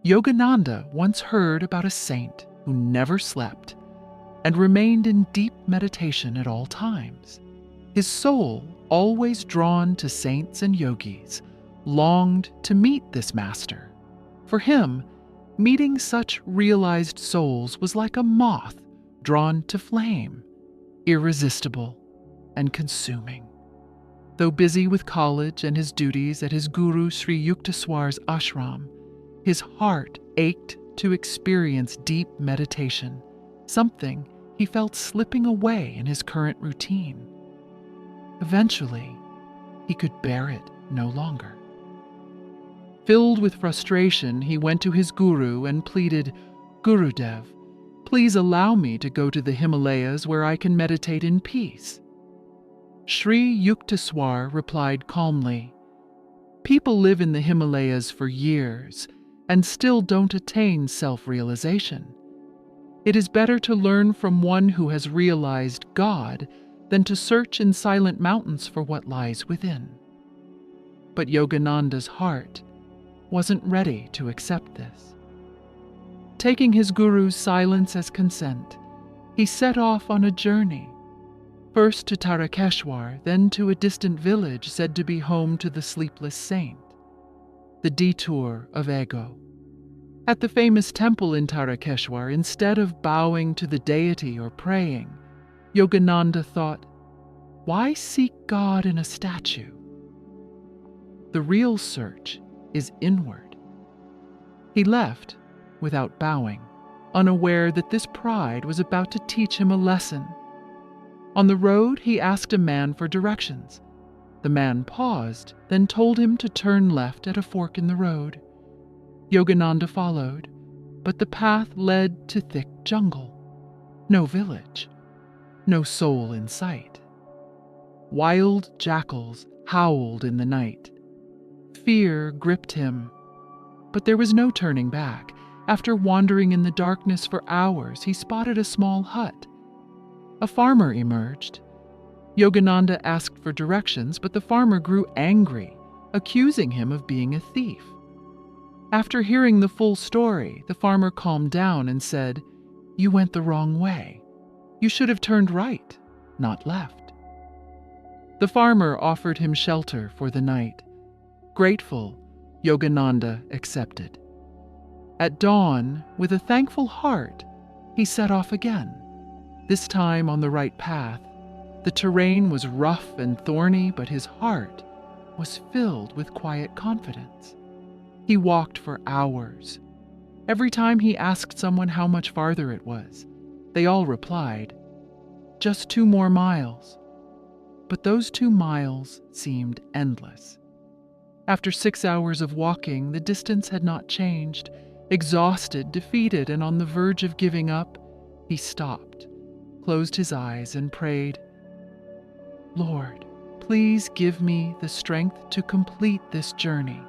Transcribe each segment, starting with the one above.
Yogananda once heard about a saint who never slept and remained in deep meditation at all times. His soul, always drawn to saints and yogis, longed to meet this master. For him, meeting such realized souls was like a moth drawn to flame, irresistible and consuming. Though busy with college and his duties at his guru Sri Yukteswar's ashram, his heart ached to experience deep meditation, something he felt slipping away in his current routine. Eventually, he could bear it no longer. Filled with frustration, he went to his guru and pleaded, "Gurudev, please allow me to go to the Himalayas where I can meditate in peace." Sri Yukteswar replied calmly, "People live in the Himalayas for years and still don't attain self-realization. It is better to learn from one who has realized God than to search in silent mountains for what lies within." But Yogananda's heart wasn't ready to accept this. Taking his guru's silence as consent, he set off on a journey, first to Tarakeshwar, then to a distant village said to be home to the Sleepless Saint, the detour of ego. At the famous temple in Tarakeshwar, instead of bowing to the deity or praying, Yogananda thought, "Why seek God in a statue? The real search is inward." He left without bowing, unaware that this pride was about to teach him a lesson. On the road, he asked a man for directions. The man paused, then told him to turn left at a fork in the road. Yogananda followed, but the path led to thick jungle. No village, no soul in sight. Wild jackals howled in the night. Fear gripped him, but there was no turning back. After wandering in the darkness for hours, he spotted a small hut. A farmer emerged. Yogananda asked for directions, but the farmer grew angry, accusing him of being a thief. After hearing the full story, the farmer calmed down and said, "You went the wrong way. You should have turned right, not left." The farmer offered him shelter for the night. Grateful, Yogananda accepted. At dawn, with a thankful heart, he set off again, this time on the right path. The terrain was rough and thorny, but his heart was filled with quiet confidence. He walked for hours. Every time he asked someone how much farther it was, they all replied, "Just 2 more miles." But those 2 miles seemed endless. After 6 hours of walking, the distance had not changed. Exhausted, defeated, and on the verge of giving up, he stopped, closed his eyes, and prayed, "Lord, please give me the strength to complete this journey."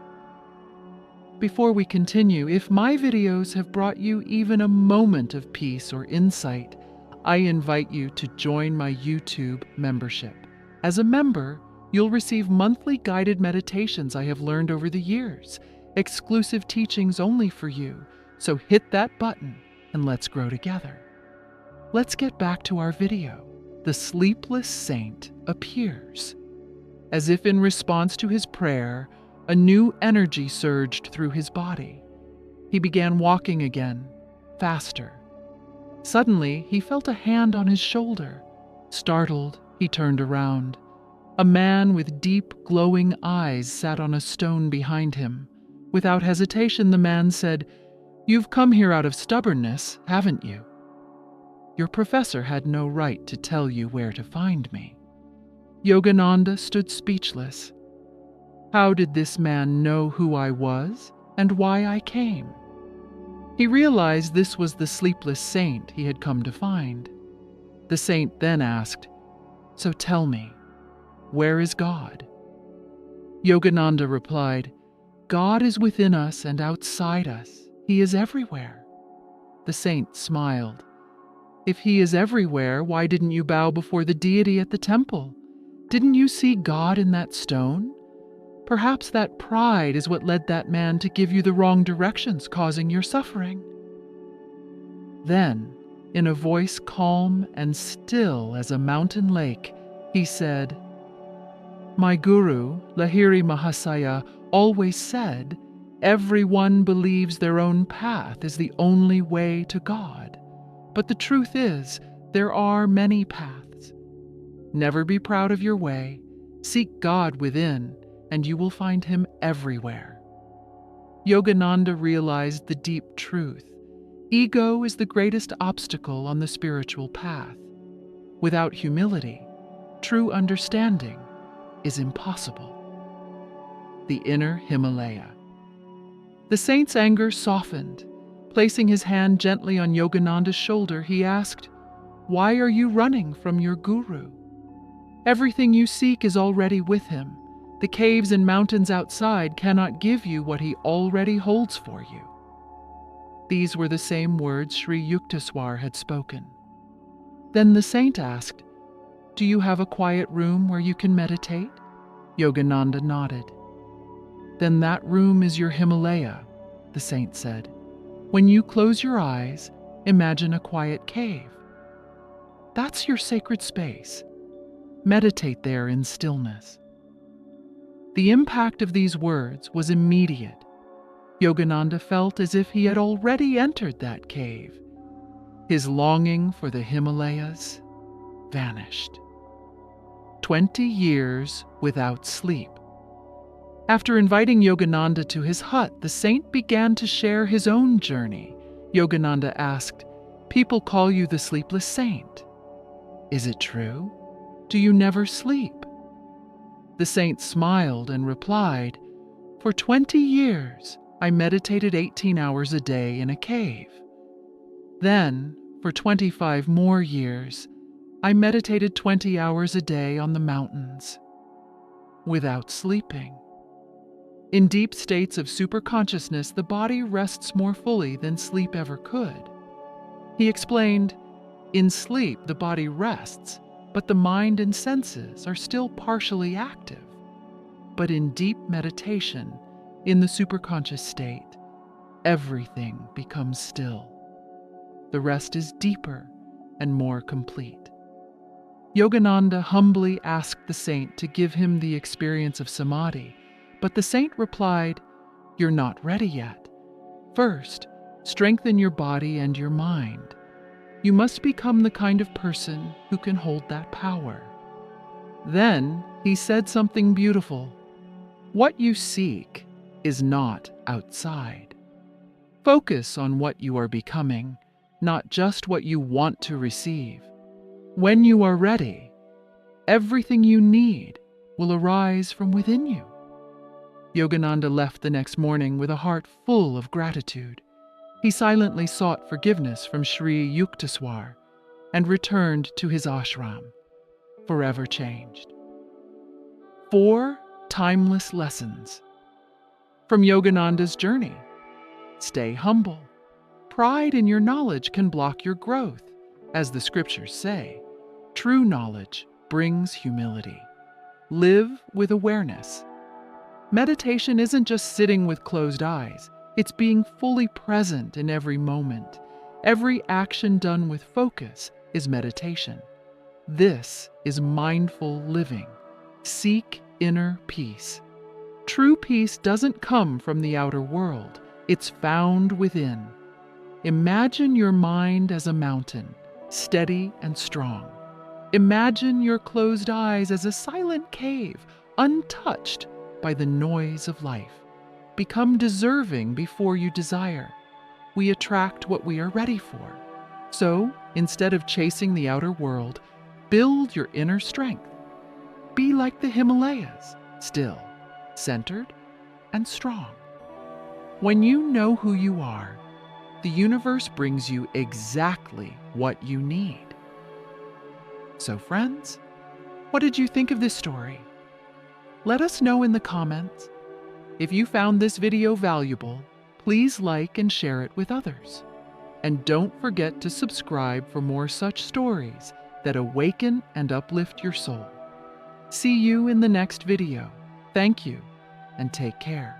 Before we continue, if my videos have brought you even a moment of peace or insight, I invite you to join my YouTube membership. As a member, you'll receive monthly guided meditations I have learned over the years, exclusive teachings only for you, so hit that button and let's grow together. Let's get back to our video. The Sleepless Saint appears. As if in response to his prayer, a new energy surged through his body. He began walking again, faster. Suddenly, he felt a hand on his shoulder. Startled, he turned around. A man with deep, glowing eyes sat on a stone behind him. Without hesitation, the man said, "You've come here out of stubbornness, haven't you? Your professor had no right to tell you where to find me." Yogananda stood speechless. How did this man know who I was and why I came? He realized this was the sleepless saint he had come to find. The saint then asked, "So tell me, where is God?" Yogananda replied, "God is within us and outside us. He is everywhere." The saint smiled. "If he is everywhere, why didn't you bow before the deity at the temple? Didn't you see God in that stone? Perhaps that pride is what led that man to give you the wrong directions, causing your suffering." Then, in a voice calm and still as a mountain lake, he said, "My guru, Lahiri Mahasaya, always said, everyone believes their own path is the only way to God. But the truth is, there are many paths. Never be proud of your way. Seek God within, and you will find Him everywhere." Yogananda realized the deep truth. Ego is the greatest obstacle on the spiritual path. Without humility, true understanding is impossible. The inner Himalaya. The saint's anger softened. Placing his hand gently on Yogananda's shoulder, he asked, "Why are you running from your guru? Everything you seek is already with him. The caves and mountains outside cannot give you what he already holds for you." These were the same words Sri Yukteswar had spoken. Then the saint asked, "Do you have a quiet room where you can meditate?" Yogananda nodded. "Then that room is your Himalaya," the saint said. "When you close your eyes, imagine a quiet cave. That's your sacred space. Meditate there in stillness." The impact of these words was immediate. Yogananda felt as if he had already entered that cave. His longing for the Himalayas vanished. 20 years without sleep. After inviting Yogananda to his hut, the saint began to share his own journey. Yogananda asked, "People call you the Sleepless Saint. Is it true? Do you never sleep?" The saint smiled and replied, "For 20 years, I meditated 18 hours a day in a cave. Then, for 25 more years, I meditated 20 hours a day on the mountains, without sleeping. In deep states of superconsciousness, the body rests more fully than sleep ever could." He explained, "In sleep, the body rests, but the mind and senses are still partially active. But in deep meditation, in the superconscious state, everything becomes still. The rest is deeper and more complete." Yogananda humbly asked the saint to give him the experience of samadhi, but the saint replied, "You're not ready yet. First, strengthen your body and your mind. You must become the kind of person who can hold that power." Then he said something beautiful. "What you seek is not outside. Focus on what you are becoming, not just what you want to receive. When you are ready, everything you need will arise from within you." Yogananda left the next morning with a heart full of gratitude. He silently sought forgiveness from Sri Yukteswar and returned to his ashram, forever changed. 4 timeless lessons from Yogananda's journey. Stay humble. Pride in your knowledge can block your growth. As the scriptures say, true knowledge brings humility. Live with awareness. Meditation isn't just sitting with closed eyes. It's being fully present in every moment. Every action done with focus is meditation. This is mindful living. Seek inner peace. True peace doesn't come from the outer world. It's found within. Imagine your mind as a mountain, steady and strong. Imagine your closed eyes as a silent cave, untouched by the noise of life. Become deserving before you desire. We attract what we are ready for. So, instead of chasing the outer world, build your inner strength. Be like the Himalayas, still, centered, and strong. When you know who you are, the universe brings you exactly what you need. So friends, what did you think of this story? Let us know in the comments. If you found this video valuable, please like and share it with others. And don't forget to subscribe for more such stories that awaken and uplift your soul. See you in the next video. Thank you. and take care.